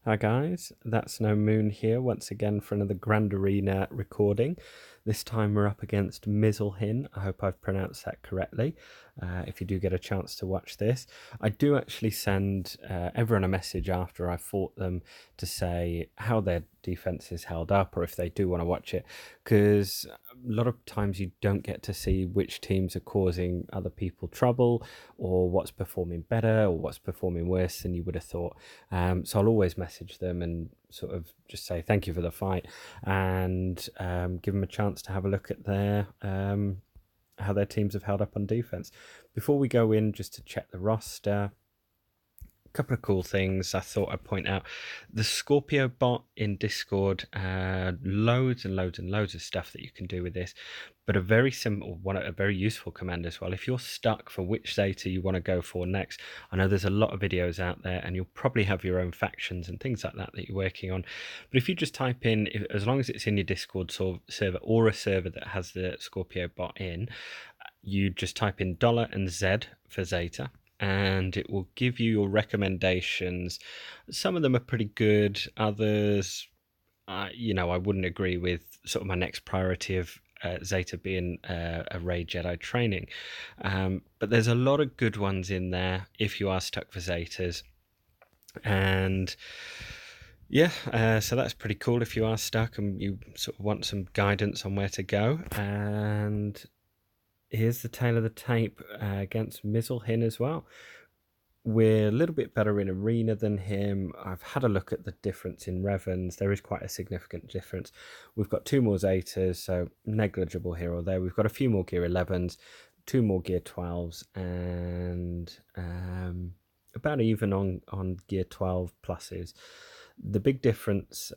Hi guys, that's No Moon here once again for another Grand Arena recording. This time we're up against Mizzlehin. I hope I've pronounced that correctly. If you do get a chance to watch this, I do actually send everyone a message after I fought them to say how their defense is held up, or if they do want to watch it, because a lot of times you don't get to see which teams are causing other people trouble, or what's performing better, or what's performing worse than you would have thought. So I'll always message them and sort of just say thank you for the fight, and give them a chance to have a look at their how their teams have held up on defense. Before we go in, just to check the roster, a couple of cool things I thought I'd point out. The Scorpio bot in Discord, loads and loads and loads of stuff that you can do with this, but a very simple one, a very useful command as well. If you're stuck for which zeta you want to go for next, I know there's a lot of videos out there and you'll probably have your own factions and things like that you're working on, but if you just type in, as long as it's in your Discord server or a server that has the Scorpio bot in, you just type in $ and Z for zeta, and it will give you your recommendations. Some of them are pretty good, others I wouldn't agree with. Sort of my next priority of Zeta being a Ray Jedi training, but there's a lot of good ones in there if you are stuck for Zetas. And yeah, so that's pretty cool if you are stuck and you sort of want some guidance on where to go. And here's the tail of the tape against Mizzlehin as well. We're a little bit better in arena than him. I've had a look at the difference in Revens. There is quite a significant difference. We've got 2 more Zetas, so negligible here or there. We've got a few more Gear 11s, 2 more Gear 12s, and about even on Gear 12 pluses. The big difference,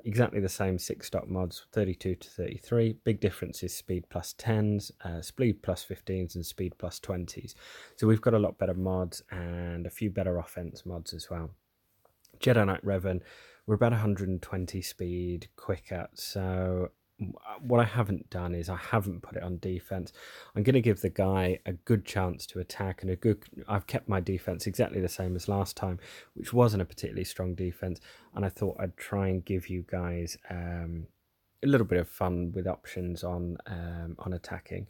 exactly the same 6 dot mods, 32 to 33. Big difference is speed plus 10s, speed plus 15s, and speed plus 20s. So we've got a lot better mods and a few better offense mods as well. Jedi Knight Revan, we're about 120 speed quicker. So what I haven't done is I haven't put it on defense. I'm going to give the guy a good chance to attack, and I've kept my defense exactly the same as last time, which wasn't a particularly strong defense, and I thought I'd try and give you guys a little bit of fun with options on attacking.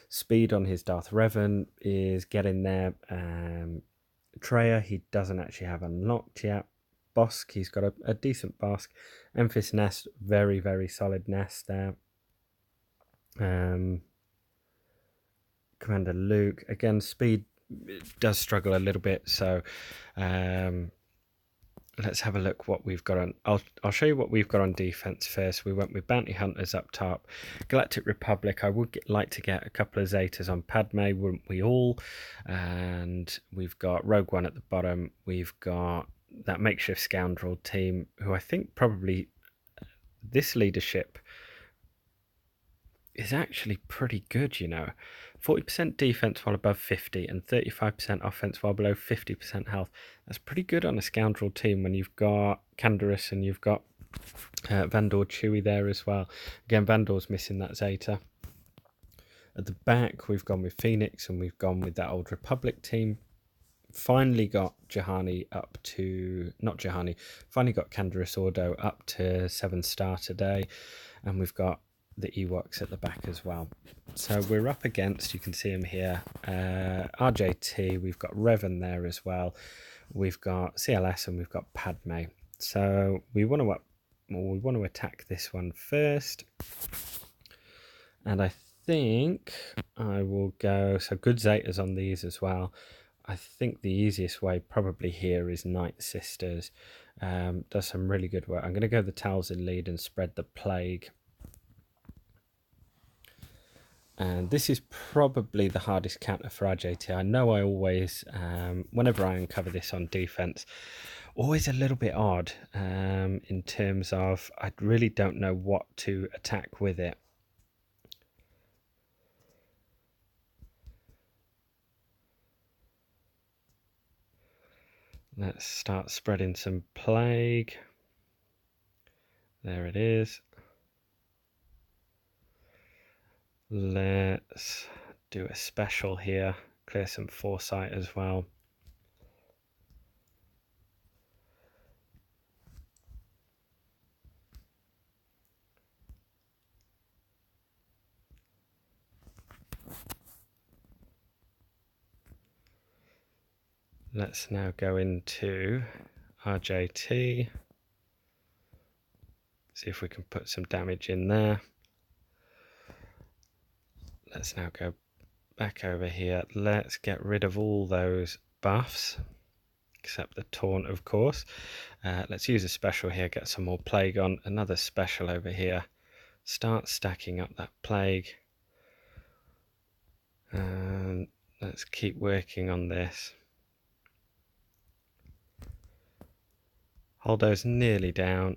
Speed on his Darth Revan is getting there. Treya, he doesn't actually have unlocked yet. Bosk, he's got a decent Bosk. Emphis Nest, very, very solid Nest there. Commander Luke, again, speed does struggle a little bit, so let's have a look what we've got on. I'll show you what we've got on defense first. We went with Bounty Hunters up top. Galactic Republic, I would like to get a couple of Zetas on Padme, wouldn't we all? And we've got Rogue One at the bottom. We've got that makeshift scoundrel team, who I think probably this leadership is actually pretty good, 40% defense while above 50 and 35% offense while below 50% health. That's pretty good on a scoundrel team when you've got Canderous and you've got Vandor Chewie there as well. Again, Vandor's missing that Zeta. At the back, we've gone with Phoenix and we've gone with that Old Republic team. Finally got Juhani up to, not Juhani, finally got Canderous Ordo up to 7-star today. And we've got the Ewoks at the back as well. So we're up against, you can see him here, RJT, we've got Revan there as well, we've got CLS, and we've got Padme. So we want to attack this one first, and I think I will go, so good Zetas on these as well. I think the easiest way probably here is Night Sisters. Does some really good work. I'm going to go the Talzin lead and spread the plague. And this is probably the hardest counter for RJT. I know I always, whenever I uncover this on defense, always a little bit odd in terms of I really don't know what to attack with it. Let's start spreading some plague. There it is. Let's do a special here, clear some foresight as well. let's now go into RJT. See if we can put some damage in there. Let's now go back over here. Let's get rid of all those buffs, except the taunt, of course. Let's use a special here, get some more plague on. Another special over here. Start stacking up that plague. And let's keep working on this. Holdo's nearly down.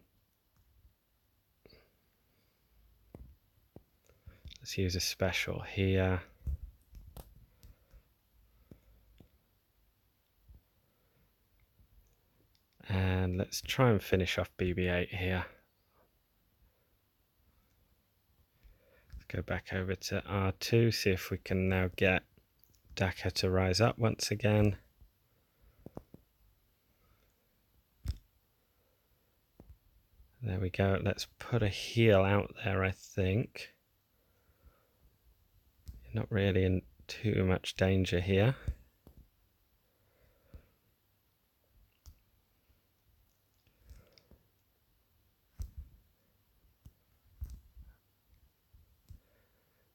Let's use a special here. And let's try and finish off BB-8 here. Let's go back over to R2, see if we can now get Daka to rise up once again. There we go. Let's put a heal out there, I think. You're not really in too much danger here.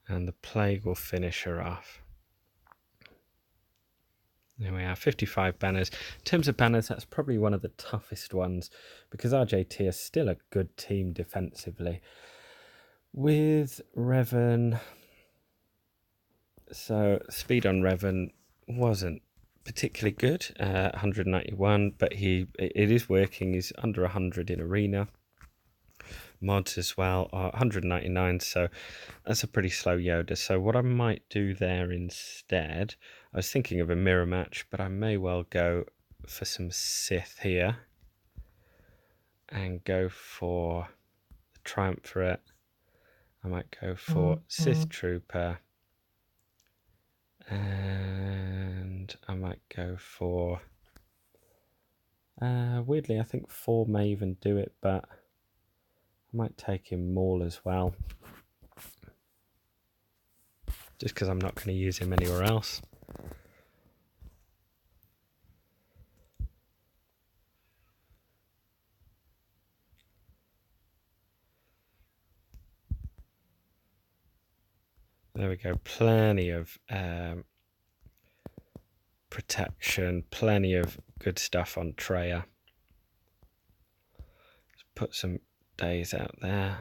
And the plague will finish her off. There we are, 55 banners. In terms of banners, that's probably one of the toughest ones because RJT is still a good team defensively. With Revan, so speed on Revan wasn't particularly good, 191, but it is working. He's under 100 in arena. Mods as well are 199, so that's a pretty slow Yoda. So what I might do there instead, I was thinking of a mirror match, but I may well go for some Sith here and go for the Triumvirate. I might go for Sith Trooper, and I might go for weirdly I think 4 may even do it, but I might take him Maul as well, just because I'm not going to use him anywhere else. There we go, plenty of protection, plenty of good stuff on Treya. Let's put some days out there.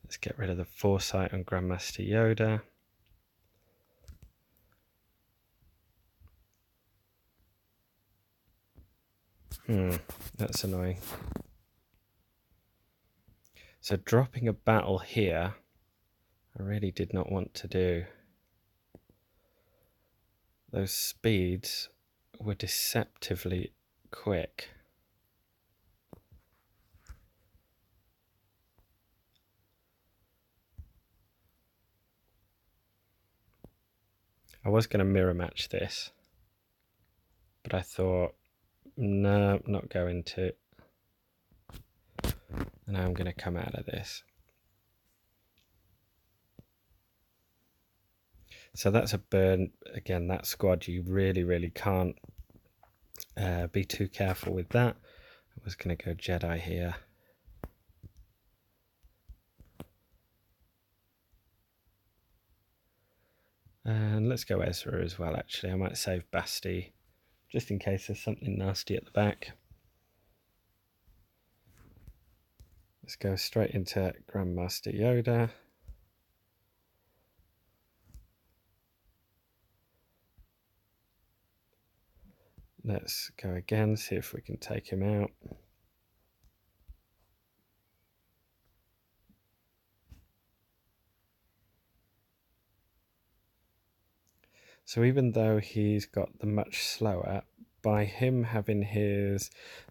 Let's get rid of the Foresight on Grandmaster Yoda. That's annoying. So dropping a battle here, I really did not want to do. Those speeds were deceptively quick. I was going to mirror match this, but I thought, no, not going to. And now I'm going to come out of this. So that's a burn. Again, that squad, you really can't be too careful with that. I was going to go Jedi here. And let's go Ezra as well, actually. I might save Basti, just in case there's something nasty at the back. Let's go straight into Grandmaster Yoda. Let's go again, see if we can take him out. So even though he's got the much slower, by him having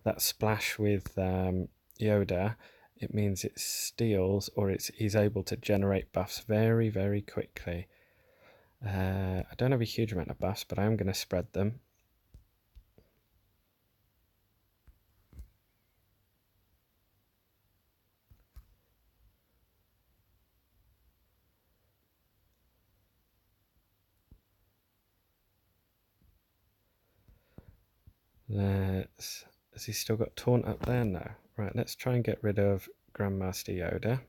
that splash with Yoda, it means it steals, or he's able to generate buffs very quickly. I don't have a huge amount of buffs, but I am going to spread them. Has he still got Taunt up there? No. Right, let's try and get rid of Grandmaster Yoda.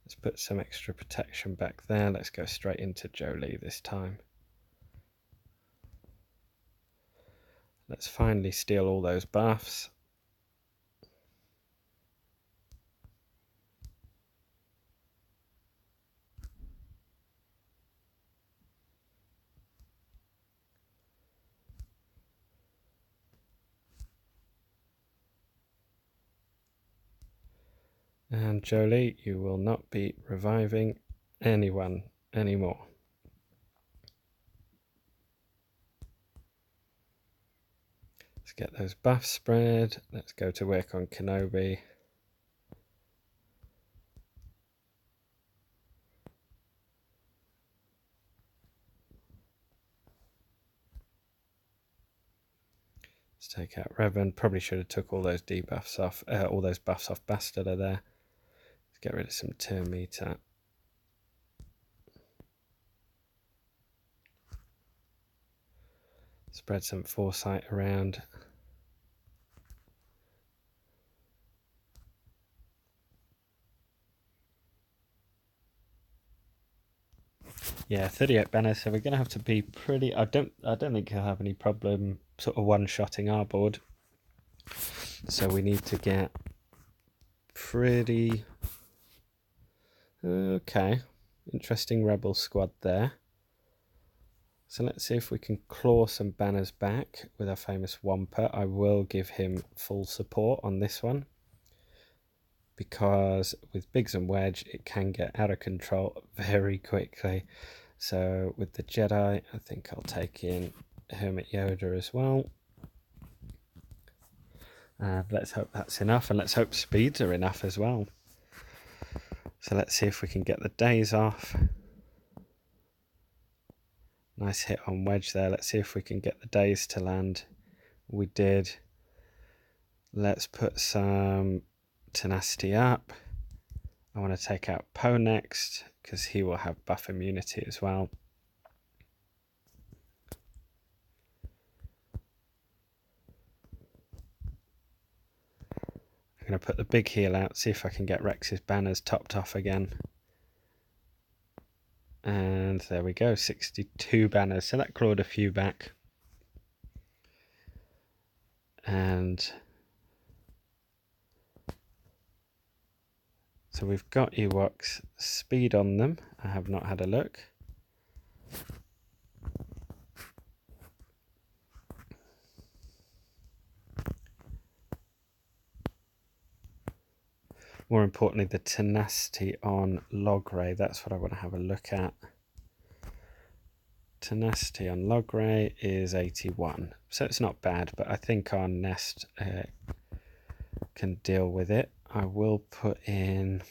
Let's put some extra protection back there. Let's go straight into Jolie this time. Let's finally steal all those buffs. And Jolie, you will not be reviving anyone anymore. Let's get those buffs spread. Let's go to work on Kenobi. Let's take out Revan. Probably should have took all those debuffs off, all those buffs off Bastila there. Let's get rid of some turn meter. Spread some foresight around. Yeah, 38 banners, so we're gonna have to be pretty. I don't think he'll have any problem sort of one-shotting our board. So we need to get pretty okay. Interesting rebel squad there. So let's see if we can claw some banners back with our famous Wampa. I will give him full support on this one, because with Biggs and Wedge it can get out of control very quickly. So with the Jedi, I think I'll take in Hermit Yoda as well. Let's hope that's enough, and let's hope speeds are enough as well. So let's see if we can get the days off. Nice hit on Wedge there. Let's see if we can get the days to land. We did. Let's put some tenacity up. I want to take out Poe next, because he will have buff immunity as well. I'm going to put the big heal out, see if I can get Rex's banners topped off again. And there we go, 62 banners. So that clawed a few back. And so we've got Ewoks speed on them. I have not had a look. More importantly, the tenacity on Logray. That's what I want to have a look at. Tenacity on Logray is 81. So it's not bad, but I think our nest can deal with it. I will put in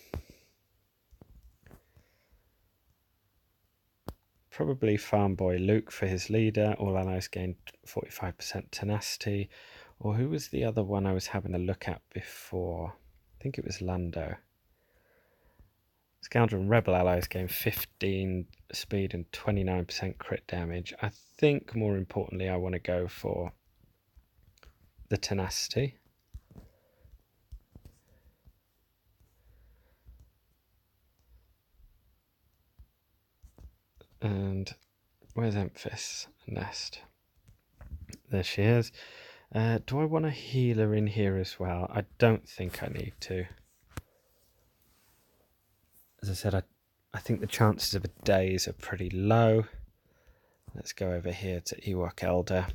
probably Farm Boy Luke for his leader. All allies gain 45% tenacity. Or who was the other one I was having a look at before? I think it was Lando. Scoundrel and Rebel allies gain 15 speed and 29% crit damage. I think more importantly I want to go for the tenacity. And where's Emphis? Nest. There she is. Do I want a healer in here as well? I don't think I need to. As I said, I think the chances of a daze are pretty low. Let's go over here to Ewok Elder.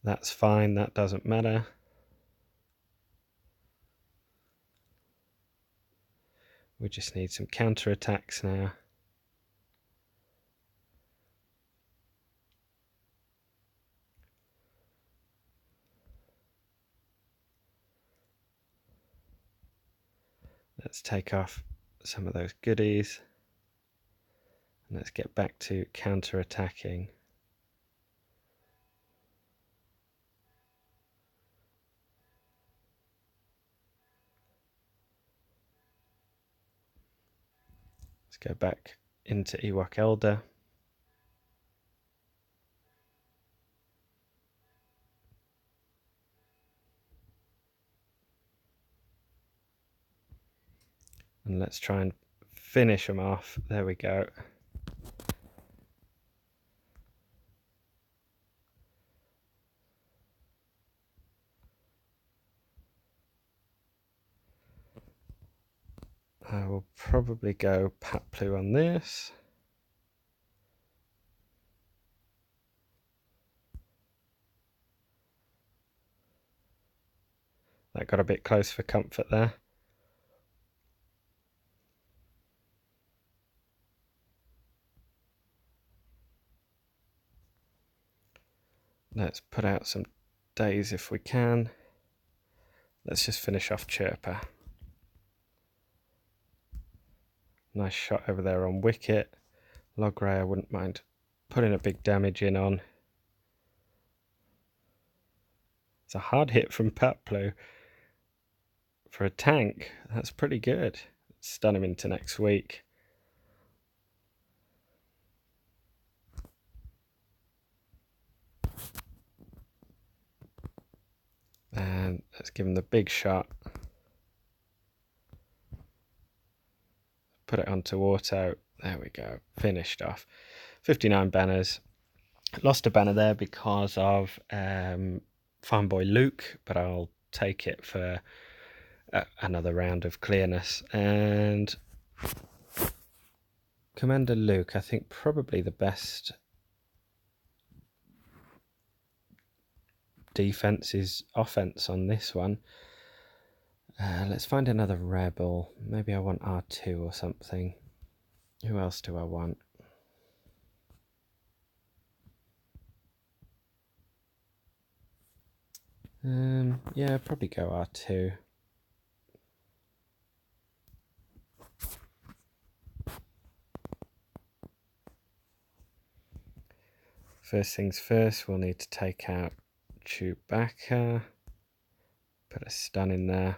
That's fine, that doesn't matter. We just need some counterattacks now. Let's take off some of those goodies. And let's get back to counter-attacking. Let's go back into Ewok Elder. And let's try and finish them off. There we go. I will probably go Patplu on this. That got a bit close for comfort there. Let's put out some days if we can. Let's just finish off Chirper. Nice shot over there on Wicket. Logray I wouldn't mind putting a big damage in on. It's a hard hit from Patplu. For a tank, that's pretty good. Stun him into next week. And let's give him the big shot. Put it onto auto. There we go. Finished off. 59 banners. Lost a banner there because of Farm Boy Luke, but I'll take it for another round of clearness. And Commander Luke, I think probably the best defense is offense on this one. Let's find another rebel. Maybe I want R2 or something. Who else do I want? Yeah, probably go R2. First things first, we'll need to take out Chewbacca. Put a stun in there.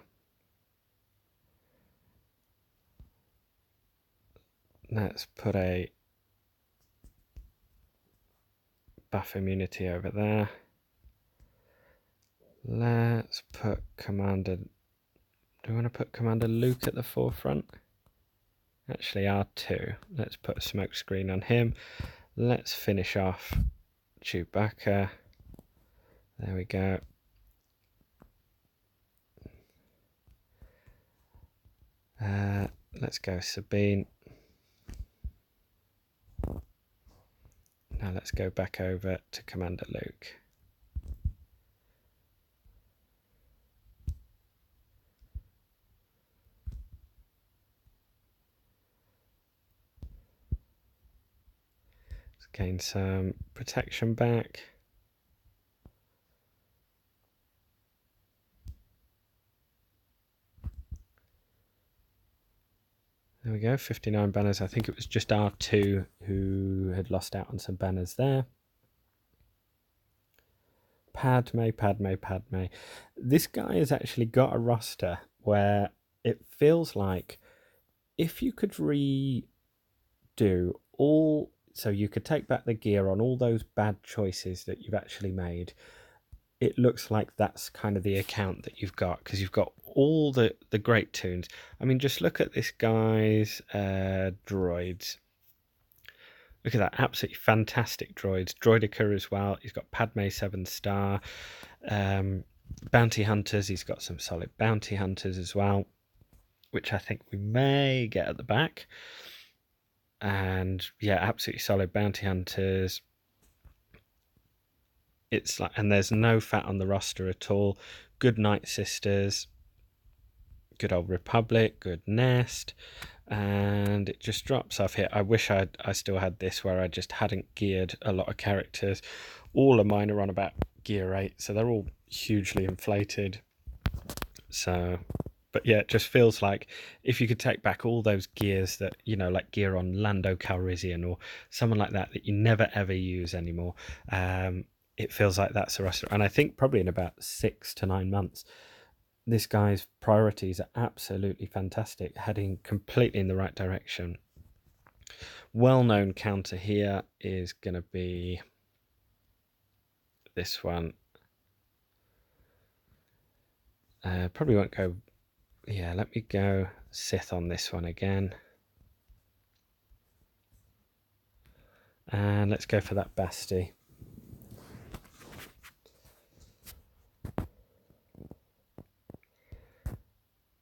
Let's put a buff immunity over there. Let's put Commander... Do we want to put Commander Luke at the forefront? Actually, R2. Let's put a smoke screen on him. Let's finish off Chewbacca. There we go. Let's go Sabine. Now let's go back over to Commander Luke. Let's gain some protection back. There we go, 59 banners. I think it was just R2 who had lost out on some banners there. Padme. This guy has actually got a roster where it feels like if you could redo all... So you could take back the gear on all those bad choices that you've actually made. It looks like that's kind of the account that you've got, because you've got all the great tunes. I mean, just look at this guy's droids. Look at that, absolutely fantastic droids. Droidica as well. He's got Padme 7-star. Bounty hunters. He's got some solid bounty hunters as well, which I think we may get at the back. And yeah, absolutely solid bounty hunters. It's like, and there's no fat on the roster at all. Good Night Sisters, good old Republic, good Nest, and it just drops off here. I wish I still had this where I just hadn't geared a lot of characters. All of mine are on about gear 8, so they're all hugely inflated. So But yeah, it just feels like if you could take back all those gears that, you know, like gear on Lando Calrissian or someone like that you never ever use anymore, it feels like that's a wrestler. And I think probably in about 6 to 9 months, this guy's priorities are absolutely fantastic, heading completely in the right direction. Well-known counter here is going to be this one. Probably won't go. Yeah, let me go Sith on this one again. And let's go for that Basti.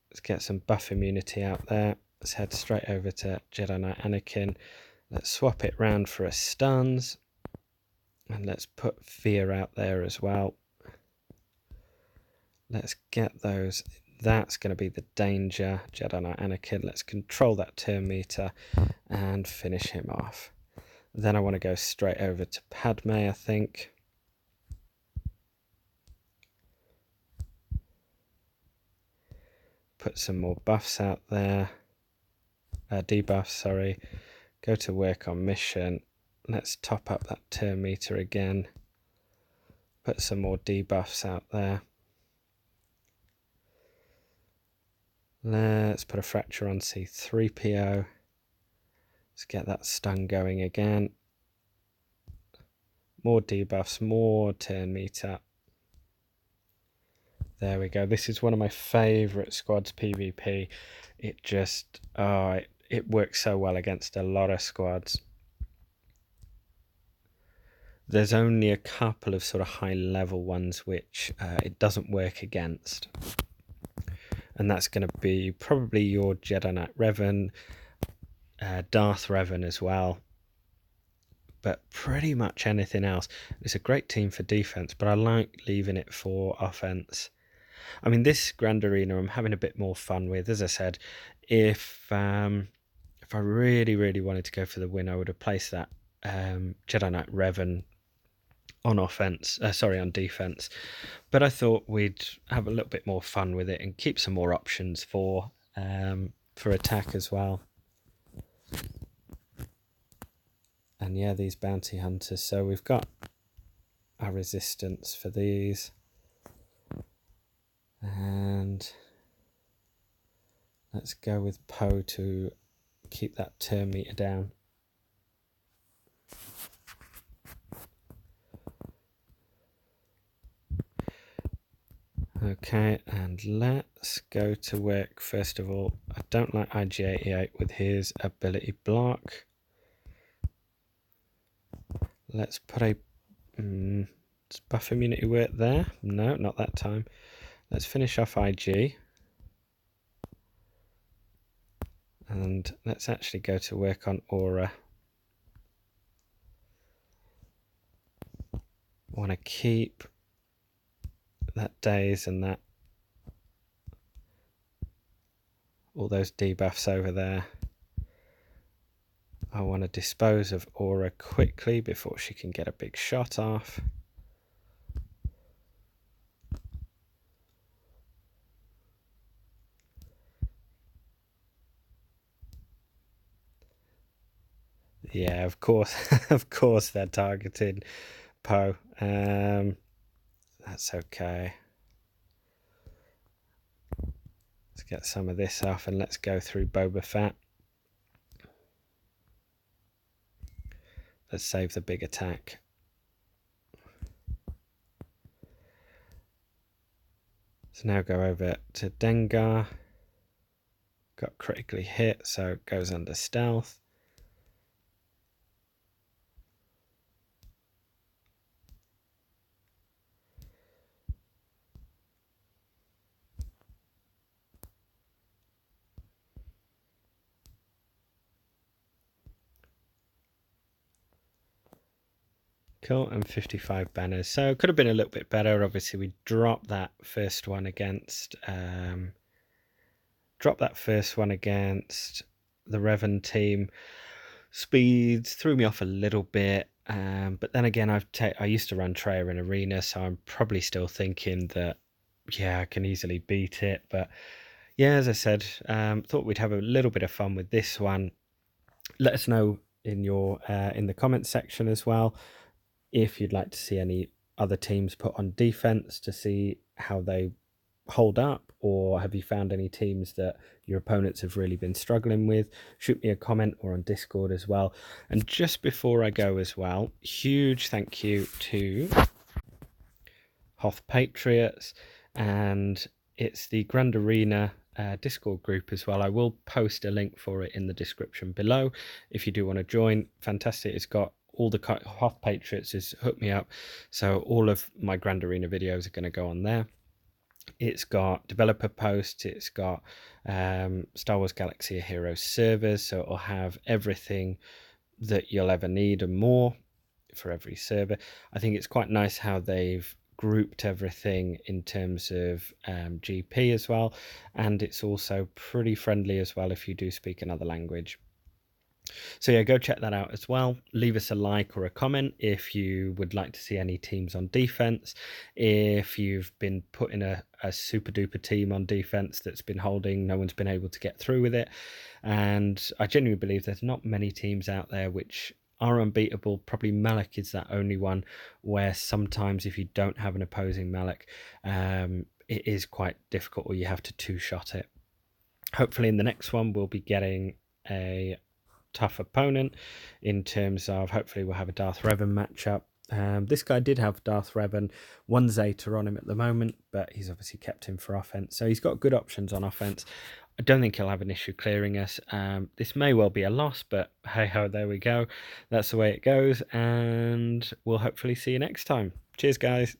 Let's get some buff immunity out there. Let's head straight over to Jedi Knight Anakin. Let's swap it round for a stuns. And let's put fear out there as well. Let's get those. That's going to be the danger. Jedi Knight Anakin. Let's control that turn meter and finish him off. Then I want to go straight over to Padme, I think. Put some more buffs out there. Debuffs, sorry. Go to work on mission. Let's top up that turn meter again. Put some more debuffs out there. Let's put a fracture on C3PO. Let's get that stun going again. More debuffs, more turn meter. There we go. This is one of my favourite squads PvP. It just, it works so well against a lot of squads. There's only a couple of sort of high level ones which it doesn't work against. And that's going to be probably your Jedi Knight Revan, Darth Revan as well. But pretty much anything else. It's a great team for defense, but I like leaving it for offense. I mean, this Grand Arena I'm having a bit more fun with. As I said, if I really, really wanted to go for the win, I would have placed that Jedi Knight Revan on on defense. But I thought we'd have a little bit more fun with it and keep some more options for attack as well. And yeah, these bounty hunters. So we've got our resistance for these. And let's go with Poe to keep that turn meter down. Okay, and let's go to work. First of all, I don't like IG-88 with his ability block. Let's put a does buff immunity work there? No, not that time. Let's finish off IG. And let's actually go to work on Aura. Want to keep that daze and that all those debuffs over there. I want to dispose of Aura quickly before she can get a big shot off. Yeah, of course, of course they're targeting Poe. That's okay. Let's get some of this off and let's go through Boba Fett. Let's save the big attack. So now go over to Dengar. Got critically hit, so it goes under stealth. Cool, and 55 banners. So it could have been a little bit better. Obviously, we dropped that first one against the Revan team. Speeds threw me off a little bit, but then again, I used to run Traya in Arena, so I'm probably still thinking that, yeah, I can easily beat it. But yeah, as I said, thought we'd have a little bit of fun with this one. Let us know in your in the comments section as well if you'd like to see any other teams put on defense to see how they hold up, or have you found any teams that your opponents have really been struggling with? Shoot me a comment, or on Discord as well. And just before I go as well, huge thank you to Hoth Patriots, and it's the Grand Arena Discord group as well. I will post a link for it in the description below if you do want to join. Fantastic. It's got all the Hoth Patriots has hooked me up, so all of my Grand Arena videos are going to go on there. It's got developer posts, it's got Star Wars Galaxy of Heroes servers, so it'll have everything that you'll ever need and more for every server. I think it's quite nice how they've grouped everything in terms of GP as well, and it's also pretty friendly as well if you do speak another language. So yeah, go check that out as well. Leave us a like or a comment if you would like to see any teams on defense. If you've been put in a super duper team on defense that's been holding, no one's been able to get through with it. And I genuinely believe there's not many teams out there which are unbeatable. Probably Malak is that only one where sometimes if you don't have an opposing Malak, it is quite difficult, or you have to two-shot it. Hopefully in the next one we'll be getting a tough opponent in terms of, hopefully we'll have a Darth Revan matchup. This guy did have Darth Revan, one Zeta on him at the moment, but he's obviously kept him for offense, so he's got good options on offense. I don't think he'll have an issue clearing us. This may well be a loss, but hey ho, there we go. That's the way it goes, and we'll hopefully see you next time. Cheers, guys.